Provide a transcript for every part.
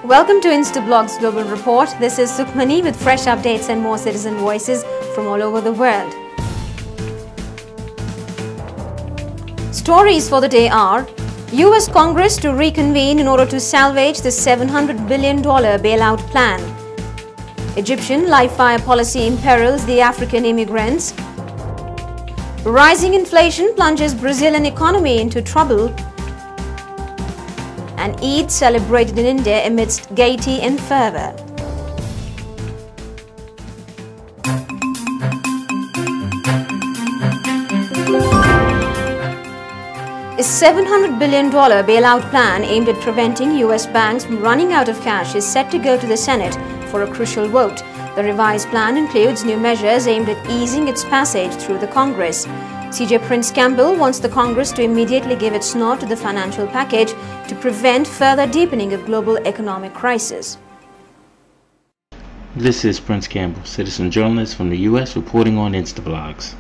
Welcome to InstaBlog's Global Report. This is Sukhmani with fresh updates and more citizen voices from all over the world. Stories for the day are: US Congress to reconvene in order to salvage the $700 billion bailout plan. Egyptian live fire policy imperils the African immigrants. Rising inflation plunges Brazilian economy into trouble. And Eid celebrated in India amidst gaiety and fervour. A $700 billion bailout plan aimed at preventing US banks from running out of cash is set to go to the Senate for a crucial vote. The revised plan includes new measures aimed at easing its passage through the Congress. CJ Prince Campbell wants the Congress to immediately give its nod to the financial package to prevent further deepening of global economic crisis. This is Prince Campbell, citizen journalist from the U.S. reporting on InstaBlogs.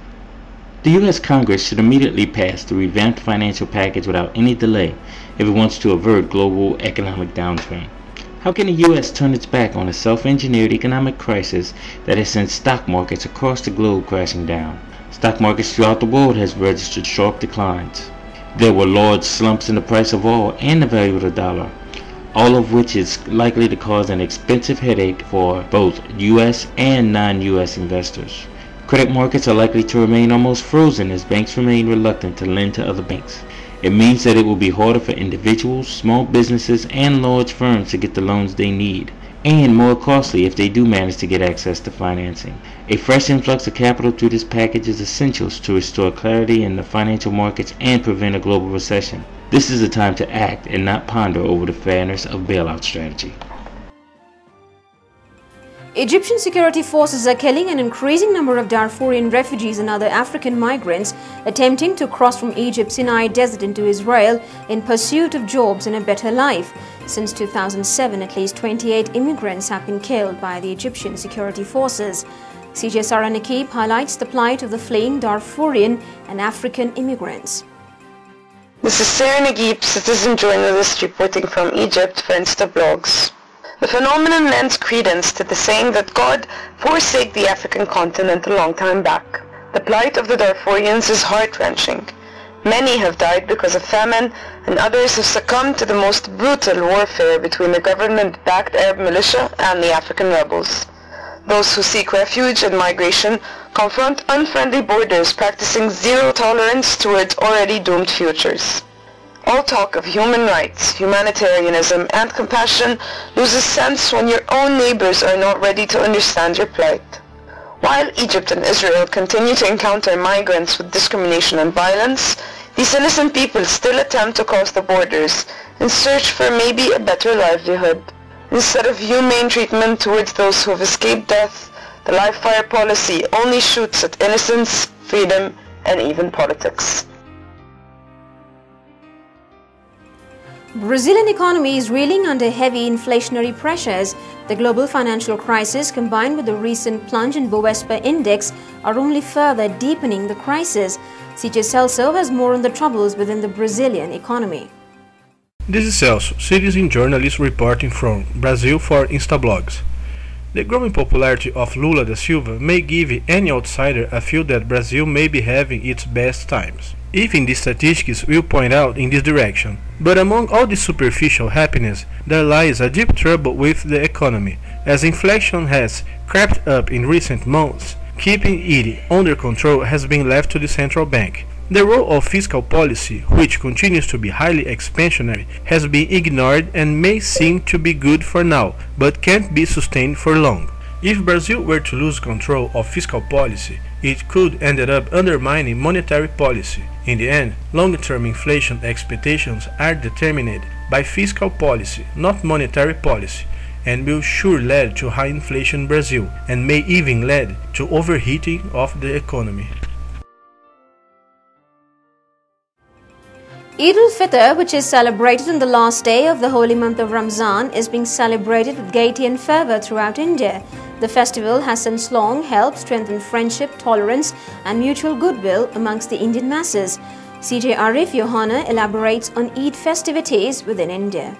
The U.S. Congress should immediately pass the revamped financial package without any delay if it wants to avert global economic downturn. How can the U.S. turn its back on a self-engineered economic crisis that has sent stock markets across the globe crashing down? Stock markets throughout the world has registered sharp declines. There were large slumps in the price of oil and the value of the dollar, all of which is likely to cause an expensive headache for both U.S. and non-U.S. investors. Credit markets are likely to remain almost frozen as banks remain reluctant to lend to other banks. It means that it will be harder for individuals, small businesses, and large firms to get the loans they need, and more costly if they do manage to get access to financing. A fresh influx of capital through this package is essential to restore clarity in the financial markets and prevent a global recession. This is the time to act and not ponder over the fairness of bailout strategy. Egyptian security forces are killing an increasing number of Darfurian refugees and other African migrants attempting to cross from Egypt's Sinai desert into Israel in pursuit of jobs and a better life. Since 2007, at least 28 immigrants have been killed by the Egyptian security forces. CJ Sarah Nakib highlights the plight of the fleeing Darfurian and African immigrants. This is Sarah Nakib, citizen journalist reporting from Egypt for InstaBlogs. The phenomenon lends credence to the saying that God forsake the African continent a long time back. The plight of the Darfurians is heart-wrenching. Many have died because of famine, and others have succumbed to the most brutal warfare between the government-backed Arab militia and the African rebels. Those who seek refuge and migration confront unfriendly borders practicing zero tolerance towards already doomed futures. All talk of human rights, humanitarianism, and compassion loses sense when your own neighbors are not ready to understand your plight. While Egypt and Israel continue to encounter migrants with discrimination and violence, these innocent people still attempt to cross the borders in search for maybe a better livelihood. Instead of humane treatment towards those who have escaped death, the live fire policy only shoots at innocence, freedom, and even politics. Brazilian economy is reeling under heavy inflationary pressures. The global financial crisis combined with the recent plunge in Bovespa index are only further deepening the crisis. CJ Celso has more on the troubles within the Brazilian economy. This is Celso, citizen journalist reporting from Brazil for InstaBlogs. The growing popularity of Lula da Silva may give any outsider a feel that Brazil may be having its best times. Even the statistics will point out in this direction. But among all this superficial happiness, there lies a deep trouble with the economy, as inflation has crept up in recent months. Keeping it under control has been left to the central bank. The role of fiscal policy, which continues to be highly expansionary, has been ignored and may seem to be good for now, but can't be sustained for long. If Brazil were to lose control of fiscal policy, it could end up undermining monetary policy. In the end, long-term inflation expectations are determined by fiscal policy, not monetary policy, and will sure lead to high inflation in Brazil, and may even lead to overheating of the economy. Id-ul-Fitr, which is celebrated on the last day of the holy month of Ramzan, is being celebrated with gaiety and fervour throughout India. The festival has since long helped strengthen friendship, tolerance and mutual goodwill amongst the Indian masses. CJ Arif Yohana elaborates on Eid festivities within India.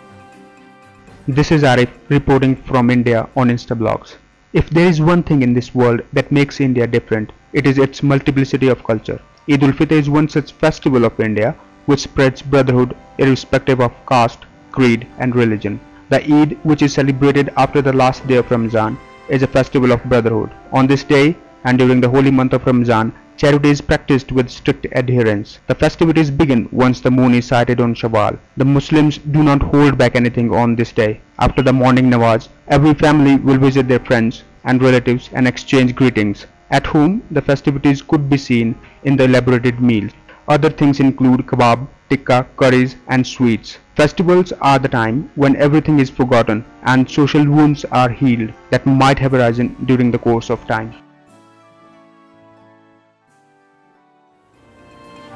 This is Arif reporting from India on Instablogs. If there is one thing in this world that makes India different, it is its multiplicity of culture. Id-ul-Fitr is one such festival of India which spreads brotherhood irrespective of caste, creed and religion. The Eid, which is celebrated after the last day of Ramzan, is a festival of brotherhood. On this day and during the holy month of Ramzan, charity is practiced with strict adherence. The festivities begin once the moon is sighted on Shawwal. The Muslims do not hold back anything on this day. After the morning namaz, every family will visit their friends and relatives and exchange greetings. At home, the festivities could be seen in the elaborated meals. Other things include kebab, tikka, curries and sweets. Festivals are the time when everything is forgotten and social wounds are healed that might have arisen during the course of time.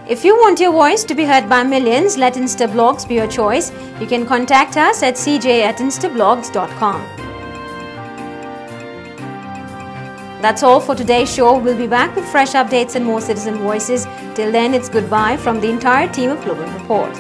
If you want your voice to be heard by millions, let Instablogs be your choice. You can contact us at cj@instablogs.com. That's all for today's show. We'll be back with fresh updates and more citizen voices. Till then, it's goodbye from the entire team of Global Report.